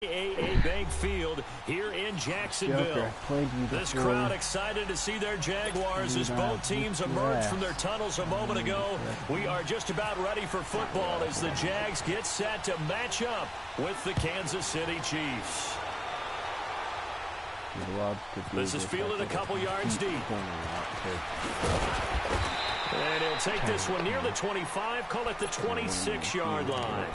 AAA Bank Field here in Jacksonville. This crowd excited to see their Jaguars as both teams emerge from their tunnels a moment ago. We are just about ready for football as the Jags get set to match up with the Kansas City Chiefs. This is fielded a couple yards deep. And he'll take this one near the 25, call it the 26-yard line.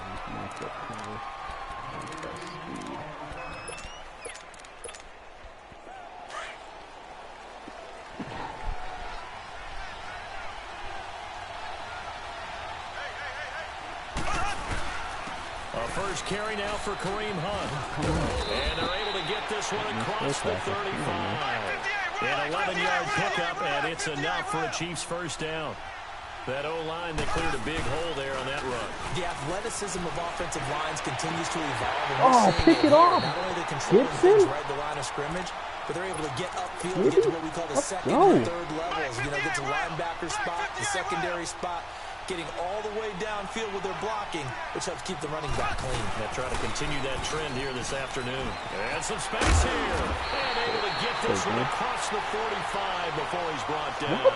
First carry now for Kareem Hunt. And they're able to get this one across the 35. An 11-yard pickup, and it's enough for a Chiefs first down. That O-line, they cleared a big hole there on that run. The athleticism of offensive lines continues to evolve. Oh, pick it off. Not only they control things right the line of scrimmage, but they're able to get upfield, get to what we call the second and third levels. You know, get to linebacker spot, the secondary spot, getting all the way downfield with their blocking, which helps keep the running back clean. They'll try to continue that trend here this afternoon. And some space here. And able to get this one across the 45 before he's brought down.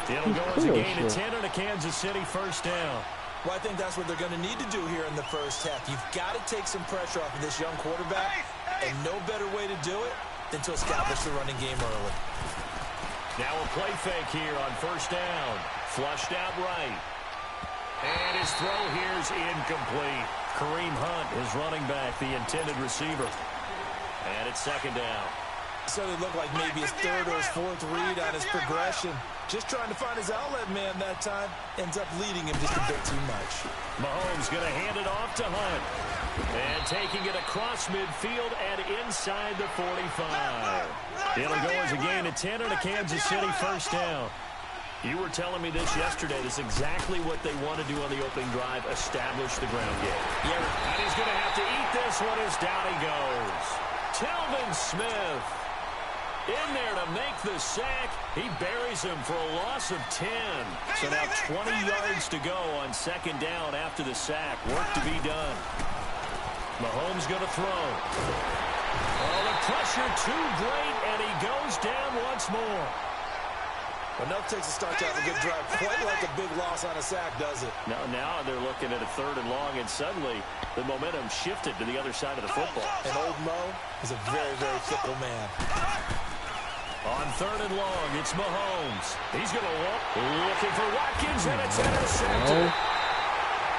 It'll go as a gain of 10 and a Kansas City first down. Well, I think that's what they're going to need to do here in the first half. You've got to take some pressure off of this young quarterback, and no better way to do it than to establish the running game early. Now a play fake here on first down. Flushed out right. And his throw here is incomplete. Kareem Hunt is running back, the intended receiver. And it's second down. So it looked like maybe his third or his fourth read on his progression. Just trying to find his outlet man that time. Ends up leading him just a bit too much. Mahomes going to hand it off to Hunt. And taking it across midfield and inside the 45. It'll go as a gain of 10 and a Kansas City first down. You were telling me this yesterday. This is exactly what they want to do on the opening drive, establish the ground game. Yeah. And he's going to have to eat this one as down he goes. Telvin Smith in there to make the sack. He buries him for a loss of 10. So now 20 yards to go on second down after the sack. Work to be done. Mahomes going to throw. Oh, the pressure too great, and he goes down once more. Enough takes to start to have a good drive. Quite like a big loss on a sack, does it? Now they're looking at a third and long, and suddenly the momentum shifted to the other side of the football. And old Mo is a very, very fickle man. On third and long, it's Mahomes. He's going to walk. Looking for Watkins, and it's intercepted.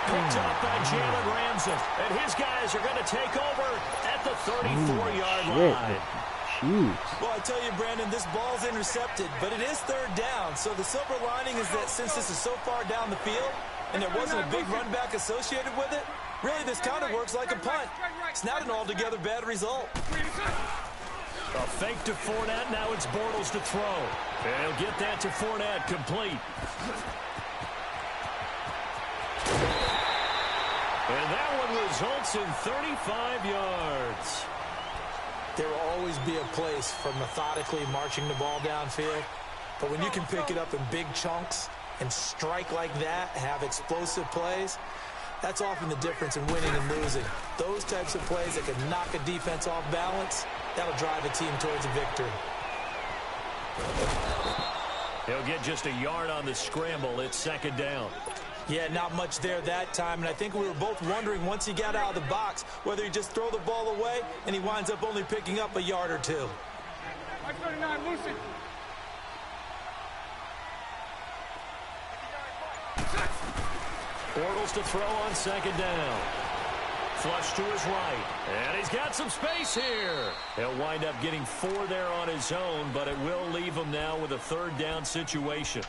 Picked up by Jalen Ramsey. And his guys are going to take over at the 34-yard line. Well, I tell you, Brandon, this ball's intercepted, but it is third down. So the silver lining is that since this is so far down the field and there wasn't a big run back associated with it, really this kind of works like a punt. It's not an altogether bad result. A fake to Fournette. Now it's Bortles to throw. And he'll get that to Fournette, complete. And that one results in 35 yards. There will always be a place for methodically marching the ball downfield. But when you can pick it up in big chunks and strike like that, have explosive plays, that's often the difference in winning and losing. Those types of plays that can knock a defense off balance, that'll drive a team towards a victory. He'll get just a yard on the scramble. It's second down. Yeah, not much there that time, and I think we were both wondering once he got out of the box whether he just throw the ball away and he winds up only picking up a yard or two. Bortles to throw on second down. Flush to his right, and he's got some space here. He'll wind up getting 4 there on his own, but it will leave him now with a third down situation.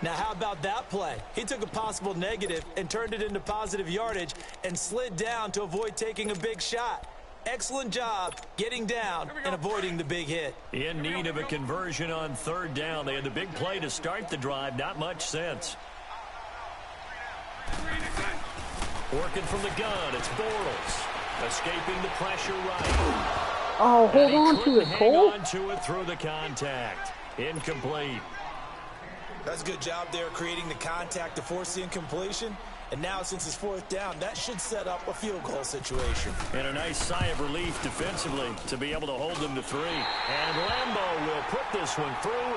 Now, how about that play? He took a possible negative and turned it into positive yardage and slid down to avoid taking a big shot. Excellent job getting down and avoiding the big hit. In need of a conversion on third down. They had the big play to start the drive. Not much sense. Working from the gun, it's Bortles. Escaping the pressure right. Oh, hold on to it, Cole. Hang on to it through the contact. Incomplete. That's a good job there creating the contact to force the incompletion. And now, since it's 4th down, that should set up a field goal situation. And a nice sigh of relief defensively to be able to hold them to 3. And Lambeau will put this one through.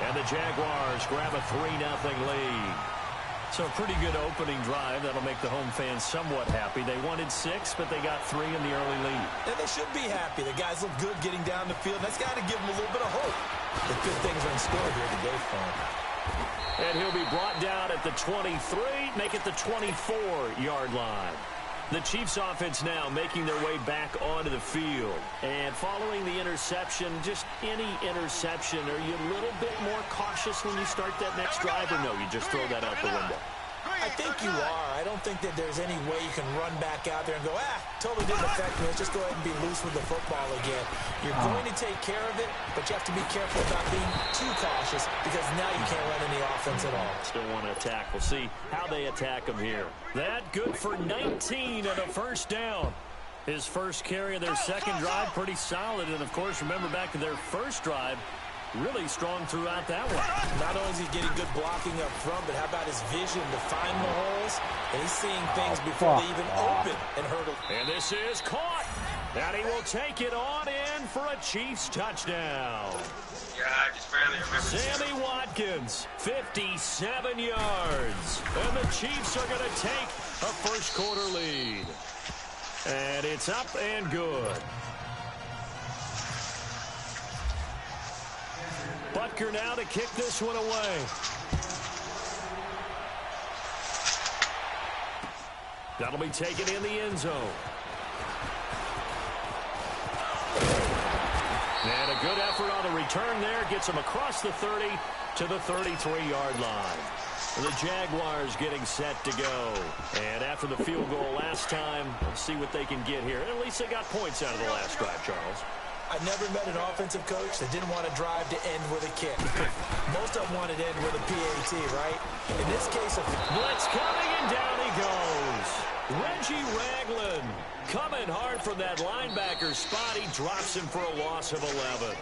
And the Jaguars grab a 3-0 lead. So a pretty good opening drive. That'll make the home fans somewhat happy. They wanted 6, but they got 3 in the early lead. And they should be happy. The guys look good getting down the field. That's got to give them a little bit of hope that good things are in store here today for them. And he'll be brought down at the 23, make it the 24-yard line. The Chiefs offense now making their way back onto the field. And following the interception, just any interception, are you a little bit more cautious when you start that next drive, or no, you just throw that out the window? I think you are. I don't think that there's any way you can run back out there and go, totally didn't affect me. Let's just go ahead and be loose with the football again. You're going to take care of it, but you have to be careful about being too cautious because now you can't run any offense at all. Still want to attack. We'll see how they attack them here. That good for 19 and a first down. His first carry of their second drive, pretty solid. And, of course, remember back to their first drive, really strong throughout that one. Not only is he getting good blocking up front, but how about his vision to find the holes? And he's seeing things before they even open and hurdle. And this is caught. And he will take it on in for a Chiefs touchdown. Yeah, I just barely remember. Sammy Watkins, 57 yards. And the Chiefs are going to take a first quarter lead. And it's up and good. Butker now to kick this one away. That'll be taken in the end zone. And a good effort on the return there. Gets him across the 30 to the 33-yard line. The Jaguars getting set to go. And after the field goal last time, we'll see what they can get here. At least they got points out of the last drive, Charles. I never met an offensive coach that didn't want to drive to end with a kick. Most of them wanted to end with a PAT, right? In this case, blitz coming, and down he goes. Reggie Ragland coming hard from that linebacker spot. He drops him for a loss of 11.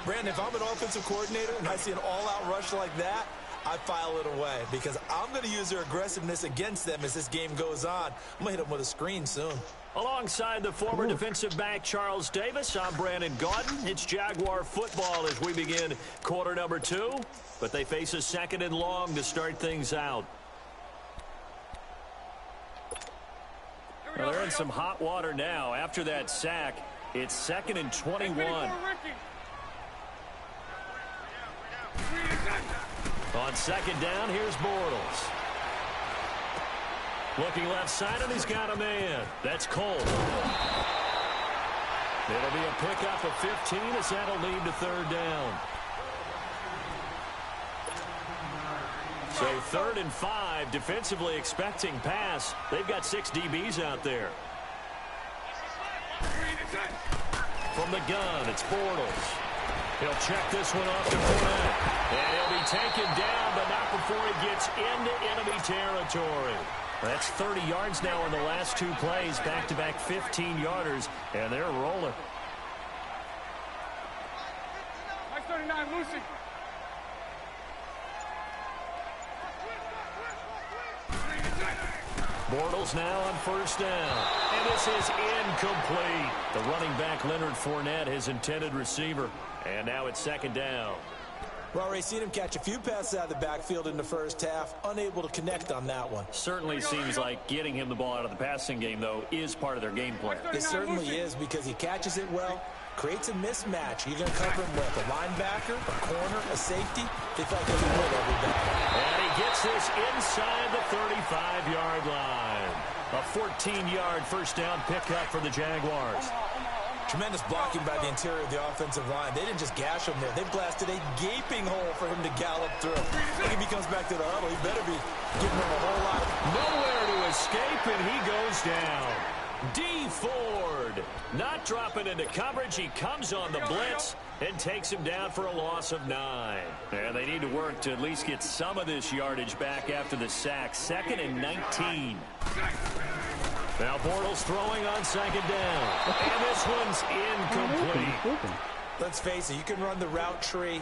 Brandon, if I'm an offensive coordinator and I see an all-out rush like that, I file it away because I'm going to use their aggressiveness against them as this game goes on. I'm going to hit them with a screen soon. Alongside the former defensive back Charles Davis, I'm Brandon Gaudin. It's Jaguar football as we begin quarter number 2. But they face a 2nd and long to start things out. Well, they're in some hot water now. After that sack, it's 2nd and 21. On 2nd down, here's Bortles. Looking left side, and he's got a man. That's Cole. It'll be a pickup of 15 as that'll lead to 3rd down. So 3rd and 5, defensively expecting pass. They've got 6 DBs out there. From the gun, it's Bortles. He'll check this one off to Fournette. And he'll be taken down, but not before he gets into enemy territory. That's 30 yards now in the last 2 plays. Back-to-back 15-yarders, and they're rolling. 39, Lucy. Bortles now on 1st down. And this is incomplete. The running back, Leonard Fournette, his intended receiver. And now it's 2nd down. Well, Ray, seen him catch a few passes out of the backfield in the first half. Unable to connect on that one. Certainly seems like getting him the ball out of the passing game, though, is part of their game plan. It certainly is because he catches it well, creates a mismatch. You're going to cover him with a linebacker, a corner, a safety. They feel like they can win every battle. And he gets this inside the 35-yard line. A 14-yard first down pickup for the Jaguars. Tremendous blocking by the interior of the offensive line. They didn't just gash him there. They blasted a gaping hole for him to gallop through. I think if he comes back to the huddle, he better be giving him a whole lot. Nowhere to escape, and he goes down. D. Ford not dropping into coverage. He comes on the blitz and takes him down for a loss of 9. And they need to work to at least get some of this yardage back after the sack. 2nd and 19. Now Bortles throwing on 2nd down. And this one's incomplete. Let's face it, you can run the route tree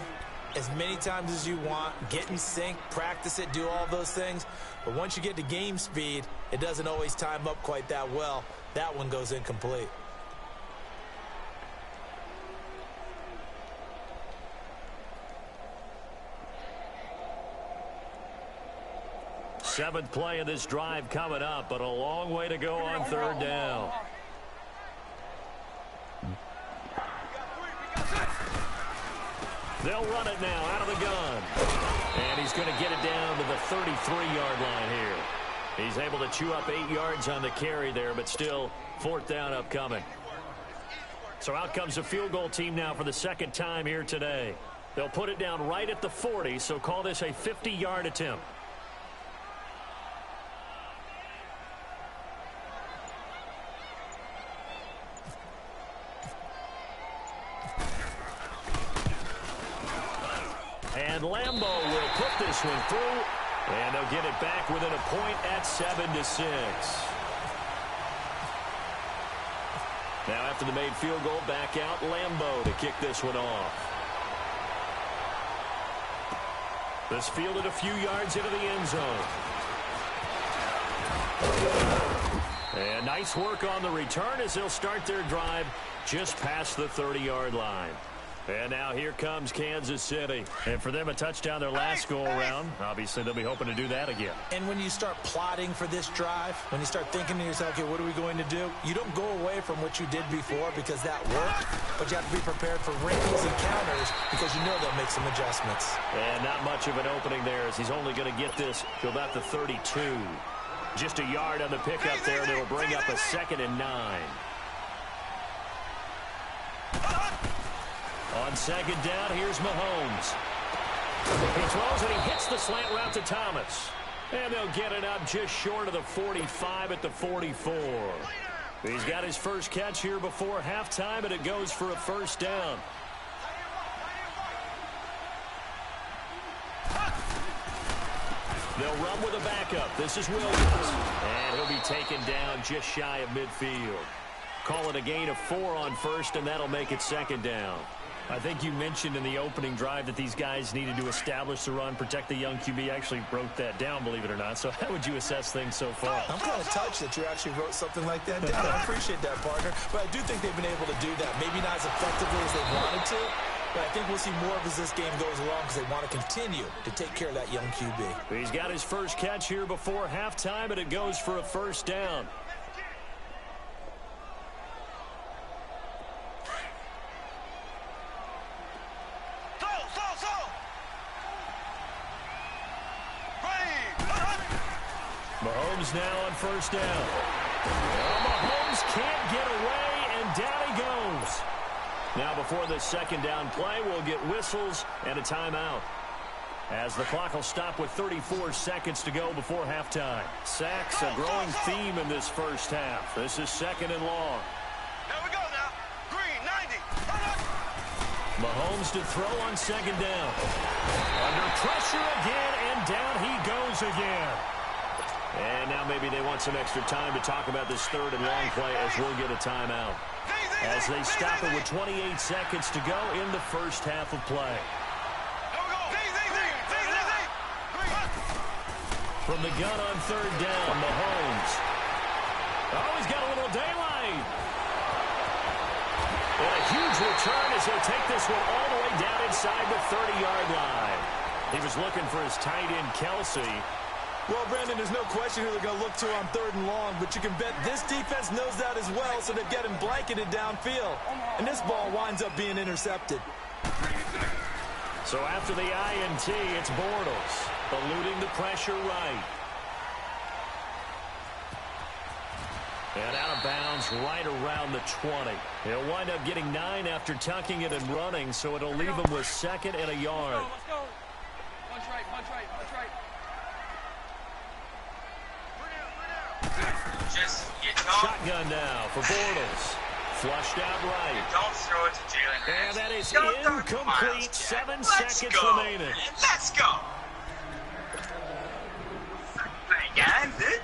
as many times as you want, get in sync, practice it, do all those things. But once you get to game speed, it doesn't always time up quite that well. That one goes incomplete. Seventh play of this drive coming up, but a long way to go on third down. They'll run it now out of the gun. And he's going to get it down to the 33-yard line here. He's able to chew up 8 yards on the carry there, but still fourth down upcoming. So out comes the field goal team now for the second time here today. They'll put it down right at the 40, so call this a 50-yard attempt. And Lambeau will put this one through, and they'll get it back within a point at 7-6. Now after the made field goal, back out Lambeau to kick this one off. This fielded a few yards into the end zone. And nice work on the return as they'll start their drive just past the 30-yard line. And now here comes Kansas City. And for them, a touchdown their last go-around. Obviously, they'll be hoping to do that again. And when you start plotting for this drive, when you start thinking to yourself, okay, what are we going to do? You don't go away from what you did before because that worked, but you have to be prepared for wrinkles and counters because you know they'll make some adjustmts. And not much of an opening there as he's only going to get this to about the 32. Just a yard on the pickup there, and it'll bring up a 2nd and 9. On second down, here's Mahomes. He throws and he hits the slant route to Thomas. And they'll get it up just short of the 45 at the 44. He's got his first catch here before halftime, and it goes for a first down. They'll run with a backup. This is Williams. And he'll be taken down just shy of midfield. Call it a gain of 4 on first, and that'll make it second down. I think you mentioned in the opening drive that these guys needed to establish the run, protect the young QB. I actually wrote that down, believe it or not. So how would you assess things so far? I'm kind of touched that you actually wrote something like that down. I appreciate that, partner. But I do think they've been able to do that. Maybe not as effectively as they wanted to, but I think we'll see more of as this game goes along because they want to continue to take care of that young QB. He's got his first catch here before halftime, and it goes for a first down. Mahomes now on first down. Well, Mahomes can't get away, and down he goes. Now before the second down play, we'll get whistles and a timeout, as the clock will stop with 34 seconds to go before halftime. Sacks, a growing theme in this first half. This is 2nd and long. Here we go now. Green, 90. Mahomes to throw on second down. Under pressure again, and down he goes again. And now maybe they want some extra time to talk about this 3rd and long play as we'll get a timeout. As they stop it with 28 seconds to go in the first half of play. From the gun on third down, Mahomes. Oh, he's got a little daylight. And a huge return as he'll take this one all the way down inside the 30-yard line. He was looking for his tight end, Kelsey. Well, Brandon, there's no question who they're going to look to on 3rd and long, but you can bet this defense knows that as well, so they've got him blanketed downfield. And this ball winds up being intercepted. So after the INT, it's Bortles, eluding the pressure right. And out of bounds right around the 20. He'll wind up getting 9 after tucking it and running, so it'll leave him with 2nd and a yard. Let's go. Punch right, punch right, punch right. Just, you don't. Shotgun now for Bortles. Flushed out right. Don't throw it to Jalen Hurts. And that is Don't throw it to incomplete. Myles 7 Jack. seconds Let's go, remaining. man. Let's go. Again, dude.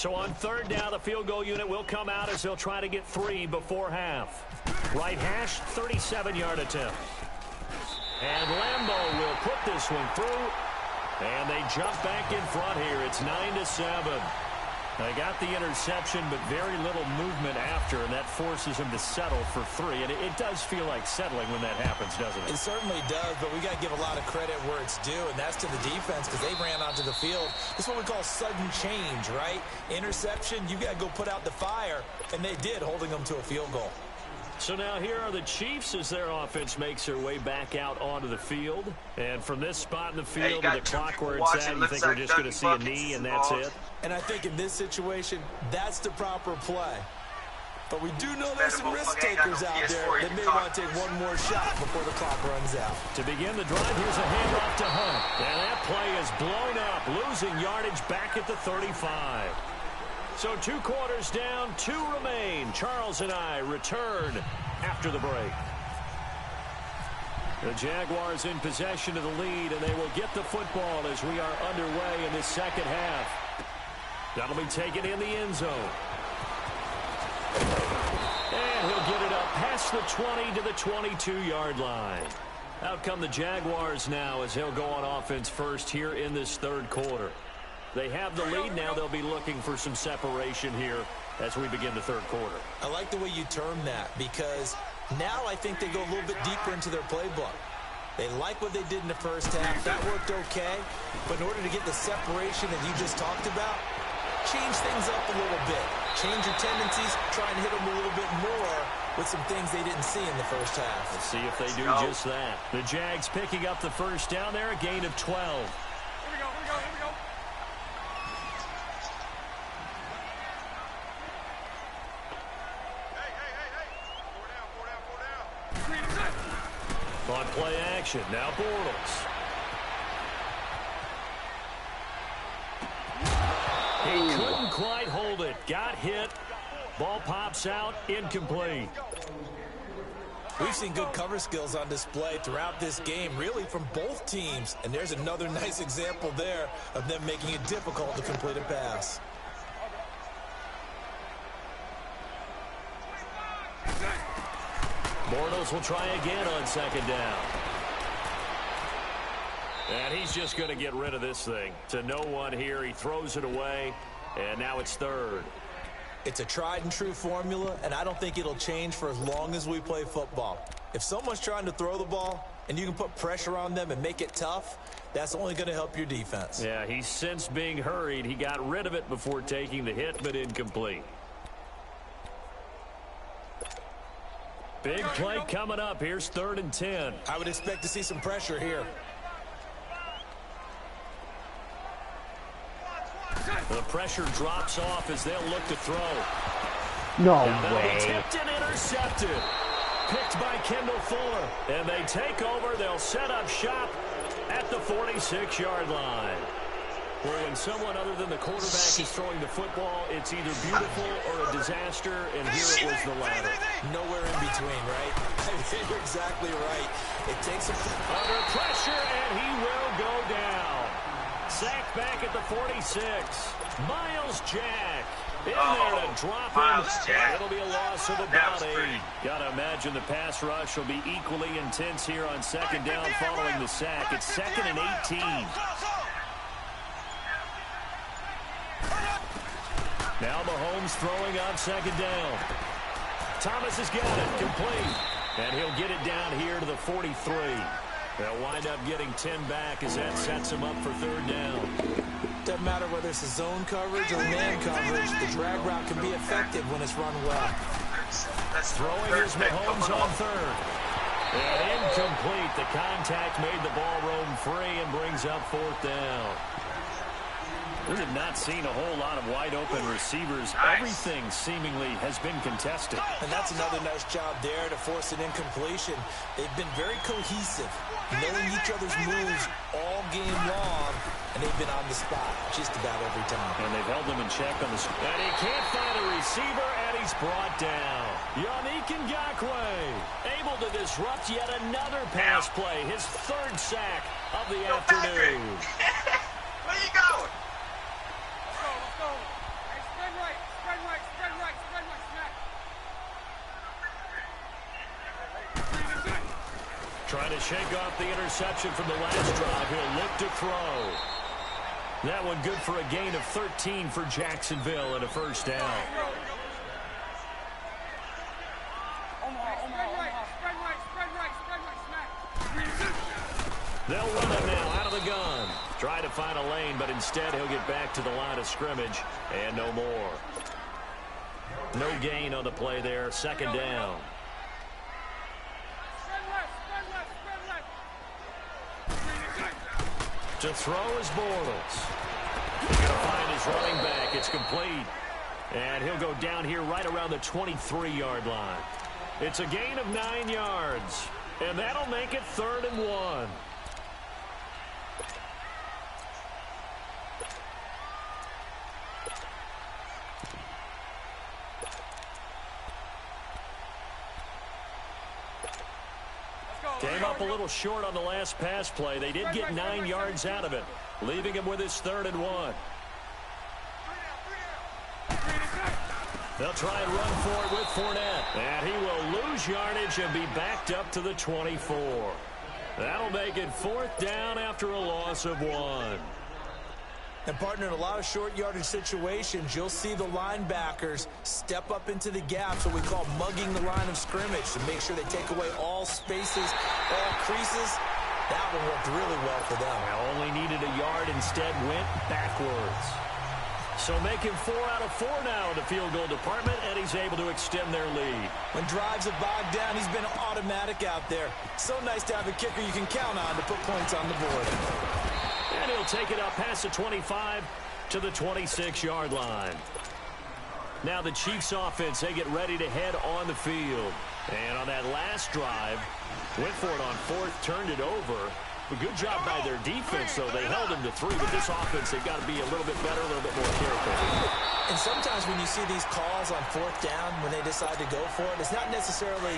So on third down, the field goal unit will come out as they'll try to get 3 before half. Right hash, 37-yard attempt. And Lambeau will put this one through. And they jump back in front here. It's 9-7. They got the interception, but very little movement after, and that forces him to settle for 3. And it does feel like settling when that happens, doesn't it? It certainly does, but we got to give a lot of credit where it's due, and that's to the defense because they ran onto the field. This is what we call sudden change, right? Interception, you got to go put out the fire, and they did, holding them to a field goal. So now here are the Chiefs as their offense makes their way back out onto the field. And from this spot in the field to the clock where it's at, you think we're just going to see a knee and that's it? And I think in this situation, that's the proper play. But we do know there's some risk takers out there that may want to take one more shot before the clock runs out. To begin the drive, here's a handoff to Hunt. And that play is blown up, losing yardage back at the 35. So 2 quarters down, 2 remain. Charles and I return after the break. The Jaguars in possession of the lead, and they will get the football as we are underway in this second half. That'll be taken in the end zone. And he'll get it up past the 20 to the 22-yard line. Out come the Jaguars now as they'll go on offense first here in this third quarter. They have the lead now. They'll be looking for some separation here as we begin the third quarter. I like the way you term that because now I think they go a little bit deeper into their playbook. They like what they did in the first half. That worked okay. But in order to get the separation that you just talked about, change things up a little bit. Change your tendencies. Try and hit them a little bit more with some things they didn't see in the first half. Let's see if they do just that. The Jags picking up the first down there, a gain of 12. Here we go, here we go, here we go. On play action, now Bortles. He couldn't quite hold it. Got hit. Ball pops out, incomplete. We've seen good cover skills on display throughout this game, really from both teams. And there's another nice example there of them making it difficult to complete a pass. Bortles will try again on second down. And he's just going to get rid of this thing. To no one here. He throws it away. And now it's third. It's a tried and true formula, and I don't think it'll change for as long as we play football. If someone's trying to throw the ball and you can put pressure on them and make it tough, that's only going to help your defense. Yeah, he's since being hurried. He got rid of it before taking the hit, but incomplete. Big play coming up. Here's 3rd and 10. I would expect to see some pressure here. The pressure drops off as they'll look to throw. No Now way. Be tipped and intercepted. Picked by Kendall Fuller. And they take over. They'll set up shop at the 46-yard line. Where when someone other than the quarterback is throwing the football, it's either beautiful or a disaster, and here it was the latter. Nowhere in between, right? You're exactly right. It takes a... Under pressure, and he will go down. Sacked back at the 46. Miles Jack in there to drop him. It'll be a loss of about 8. Got to imagine the pass rush will be equally intense here on second down following the sack. It's 2nd and 18. Now Mahomes throwing on second down. Thomas has got it, complete. And he'll get it down here to the 43. They'll wind up getting 10 back as that sets him up for 3rd down. Doesn't matter whether it's a zone coverage or man coverage, the drag route can be effective when it's run well. Throwing is Mahomes on 3rd. And incomplete. The contact made the ball roam free and brings up 4th down. We have not seen a whole lot of wide-open receivers. Everything seemingly has been contested. And that's another nice job there to force an incompletion. They've been very cohesive, knowing each other's moves all game long, and they've been on the spot just about every time. And they've held them in check on the... And he can't find a receiver, and he's brought down. Yannick Ngakoue able to disrupt yet another pass play. His 3rd sack of the afternoon. Where you going? Let's go. Trying to shake off the interception from the last drive. He'll look to throw. That one good for a gain of 13 for Jacksonville and a first down. They'll run it now out of the gun. Try to find a lane, but instead he'll get back to the line of scrimmage and no more. No gain on the play there. Second down. To throw is Bortles. He's going to find his running back. It's complete. And he'll go down here right around the 23-yard line. It's a gain of 9 yards. And that'll make it 3rd and 1. Came up a little short on the last pass play. They did get 9 yards out of it, leaving him with his 3rd and 1. They'll try and run for it with Fournette. And he will lose yardage and be backed up to the 24. That'll make it 4th down after a loss of 1. And, partner, in a lot of short yardage situations, you'll see the linebackers step up into the gaps, what we call mugging the line of scrimmage, to make sure they take away all spaces, all creases. That one worked really well for them. Well, only needed a yard, instead went backwards. So making 4 out of 4 now in the field goal department, and he's able to extend their lead. When drives have bogged down, he's been automatic out there. So nice to have a kicker you can count on to put points on the board. And he'll take it up past the 25 to the 26-yard line. Now the Chiefs offense, they get ready to head on the field. And on that last drive, went for it on 4th, turned it over. A good job by their defense, though. They held him to 3. But this offense, they've got to be a little bit better, a little bit more careful. And sometimes when you see these calls on 4th down, when they decide to go for it, it's not necessarily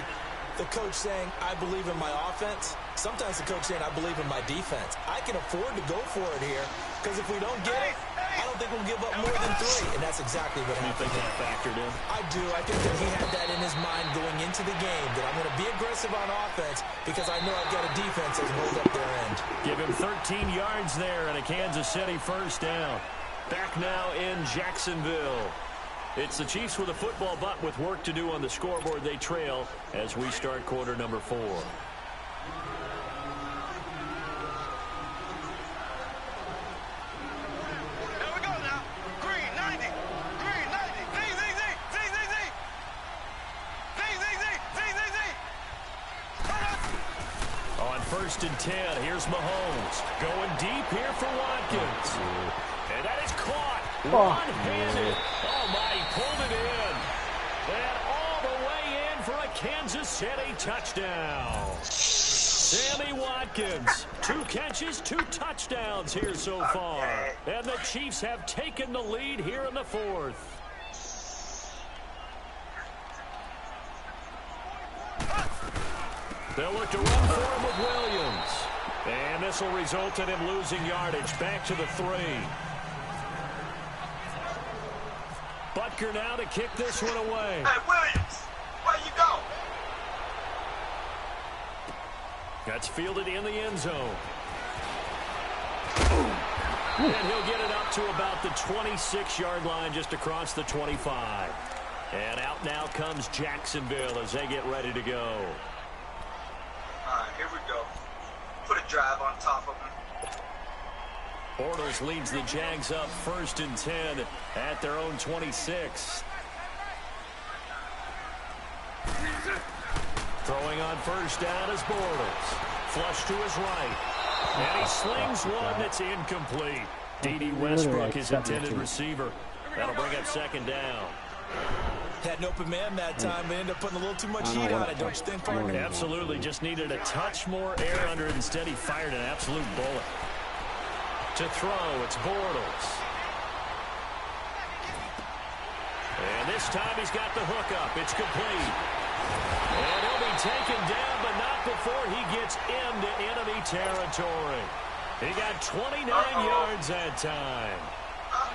the coach saying, I believe in my offense. Sometimes the coach saying, I believe in my defense. I can afford to go for it here, because if we don't get it, I don't think we'll give up more than 3. And that's exactly what happened. You think that factored in? I do. I think that he had that in his mind going into the game, that I'm going to be aggressive on offense because I know I've got a defense that's hold up their end. Give him 13 yards there and a Kansas City first down. Back now in Jacksonville. It's the Chiefs with a football, but with work to do on the scoreboard. They trail as we start quarter number 4. Here we go now. Green 90. Green 90. Z. On 1st and 10, here's Mahomes. Going deep here for Watkins. And that is caught. One-handed. Oh, my, he pulled it in. And all the way in for a Kansas City touchdown. Sammy Watkins, 2 catches, 2 touchdowns here so far. And the Chiefs have taken the lead here in the 4th. They'll look to run for him with Williams. And this will result in him losing yardage back to the 3. Butker now to kick this one away. Hey, Williams, where you go? That's fielded in the end zone. And he'll get it up to about the 26-yard line, just across the 25. And out now comes Jacksonville as they get ready to go. All right, here we go. Put a drive on top of him. Bortles leads the Jags up 1st and 10 at their own 26. Throwing on 1st down is Bortles. Flush to his right. And he slings one that's incomplete. D.D. Westbrook, his intended receiver. That'll bring up 2nd down. Had an open man that time, but ended up putting a little too much heat on it, don't you think, partner? Absolutely. Just needed a touch more air under it. Instead, he fired an absolute bullet. To throw, it's Bortles. And this time he's got the hook up. It's complete. And he'll be taken down, but not before he gets into enemy territory. He got 29 yards that time.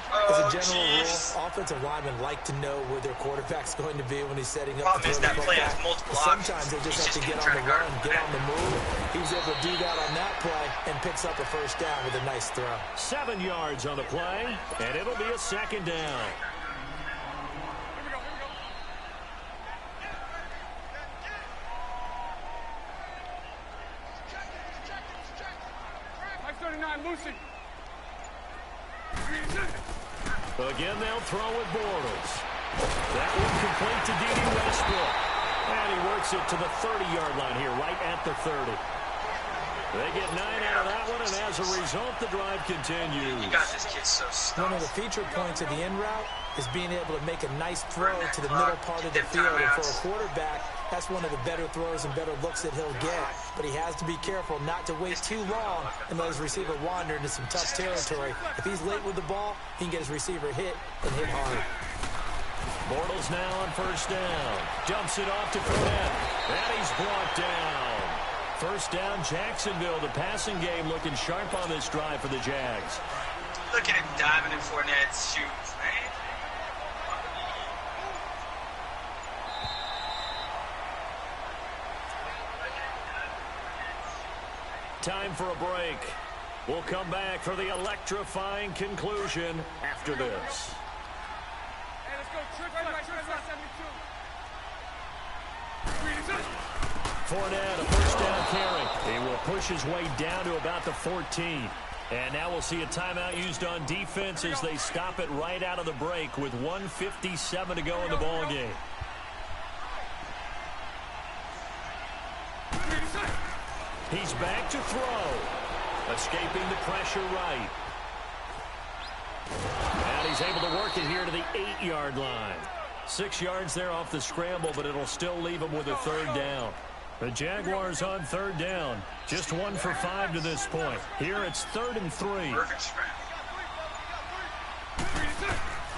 As a general rule, offensive linemen like to know where their quarterback's going to be when he's setting up. Problem is that play has multiple options. Sometimes they just have to get on the run, get on the move. He was able to do that on that play and picks up a first down with a nice throw. 7 yards on the play, and it'll be a second down. Lucy. Again, they'll throw with Bortles. That one complete to D.D. Westbrook. And he works it to the 30-yard line here, right at the 30. They get 9 out of that one, and as a result, the drive continues. You got this kid so stuck. One of the feature points of the in route is being able to make a nice throw to the middle part of the field. And for a quarterback, that's one of the better throws and better looks that he'll get. But he has to be careful not to wait too long and let his receiver wander into some tough territory. If he's late with the ball, he can get his receiver hit and hit hard. Bortles now on first down. Dumps it off to Fournette. And he's brought down. First down, Jacksonville. The passing game looking sharp on this drive for the Jags. Look at him diving in Fournette's shoes, man. Time for a break. We'll come back for the electrifying conclusion after this. Hey, let's go. Trick left, 72. Fournette, a first down carry. He will push his way down to about the 14. And now we'll see a timeout used on defense as they stop it right out of the break with 1:57 to go in the ballgame. He's back to throw. Escaping the pressure right. And he's able to work it here to the 8-yard line. 6 yards there off the scramble, but it'll still leave him with a third down. The Jaguars on third down. Just 1 for 5 to this point. Here it's 3rd and 3. Perfect scramble.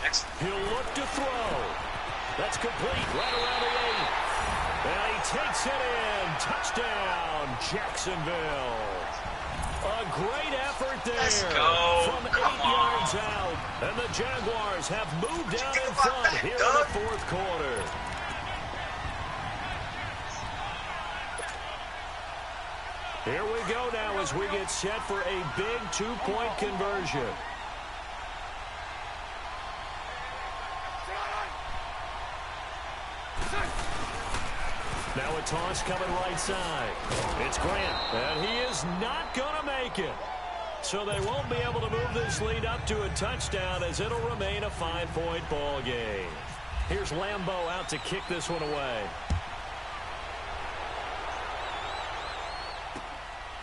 Excellent. He'll look to throw. That's complete right around the 8. And he takes it in. Touchdown, Jacksonville. A great effort there. Let's go. From 8 yards out. And the Jaguars have moved out in front here in the fourth quarter. Here we go now as we get set for a big 2-point conversion. Now a toss coming right side. It's Grant, and he is not going to make it. So they won't be able to move this lead up to a touchdown as it'll remain a 5-point ball game. Here's Lambeau out to kick this one away.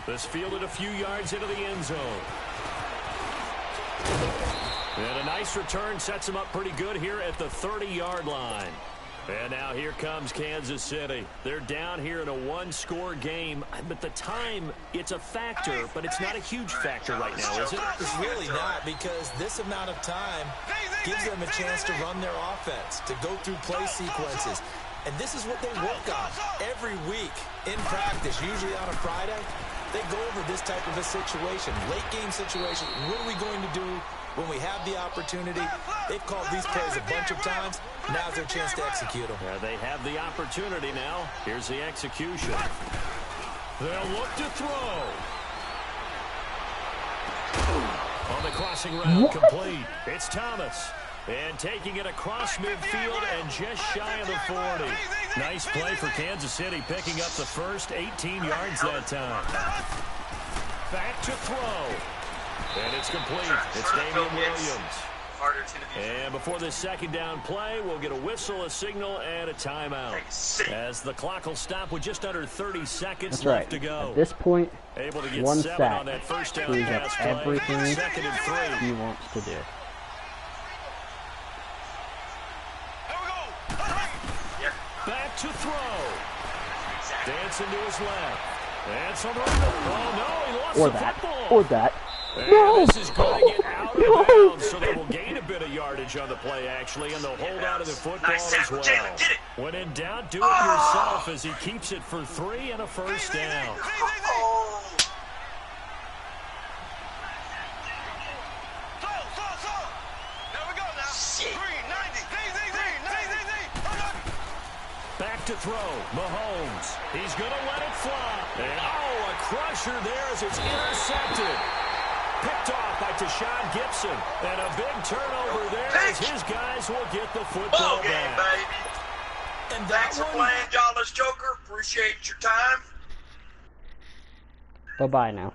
This fielded a few yards into the end zone. And a nice return sets him up pretty good here at the 30-yard line. And now here comes Kansas City. They're down here in a 1-score game. But the time, it's a factor, but it's not a huge factor right now, is it? It's really not, because this amount of time gives them a chance to run their offense, to go through play sequences. And this is what they work on every week in practice, usually on a Friday. They go over this type of a situation, late-game situation. What are we going to do when we have the opportunity? They've called these plays a bunch of times. Now's their chance to execute them. Yeah, they have the opportunity now. Here's the execution. They'll look to throw. On the crossing route, complete. It's Thomas. And taking it across midfield and just shy of the 40. Nice play for Kansas City, picking up the first 18 yards that time. Back to throw. And it's complete. It's Damian Williams. And before this second down play, we'll get a whistle, a signal, and a timeout. As the clock will stop with just under 30 seconds left to go. At this point, able to get one 7 sack on that first down proves pass up play. everything 2nd and 3. he wants to do. Back to throw. Dancing to his left. And some room. Oh, no, he lost the football. Or that. And No! this is going to get out of bounds, so they will gain a bit of yardage on the play, actually, and they'll hold on to the football as well. When in doubt, do it yourself as he keeps it for 3 and a first down. to throw. Mahomes. He's going to let it fly. And, oh, a crusher there as it's intercepted. Picked off by Tashawn Gibson. And a big turnover there as his guys will get the football Ball game, back. baby. And Thanks for playing, Jawless Joker. Appreciate your time. Bye-bye now.